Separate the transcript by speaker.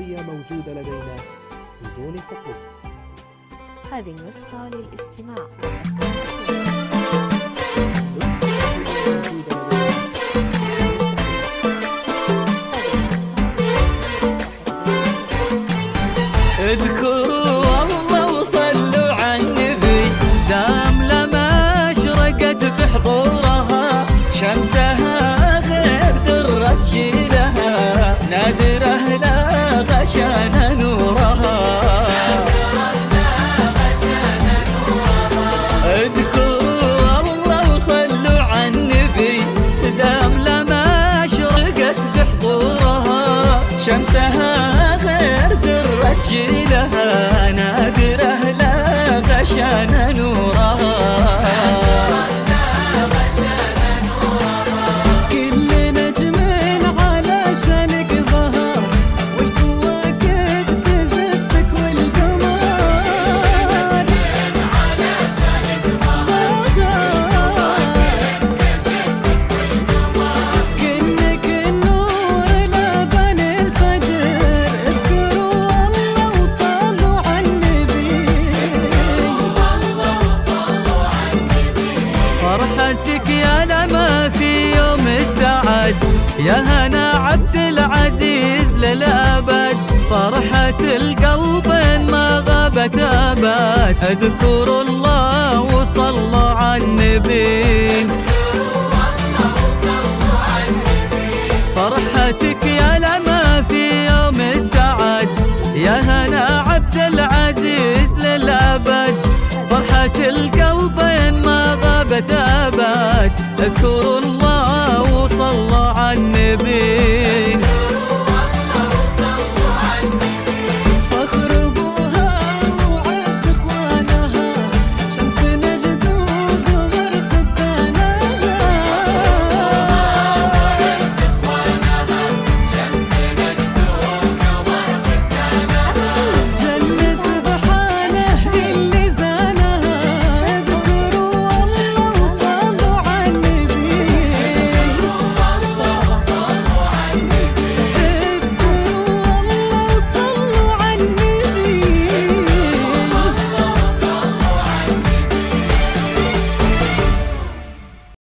Speaker 1: الافتراضية موجودة لدينا بدون حقوق.
Speaker 2: هذه النسخة للاستماع.
Speaker 3: اذكروا الله وصلوا على النبي، دام لما اشرقت بحضورها شمسها غير درة جيلها، نادره لا غشان نورها. اذكروا الله وصلوا على النبي، دام لما اشرقت بحضورها شمسها غير درة جيلها، نادره لا غشان نورها. فرحتك يا لما في يوم السعد، يا هنا عبد العزيز للأبد، فرحة القلب ما غابت أبد. اذكروا الله وصلوا على النبي، فرحتك يا لما في يوم السعد، يا هنا عبد العزيز للأبد، فرحة القلب ما غابت أبد. اذكروا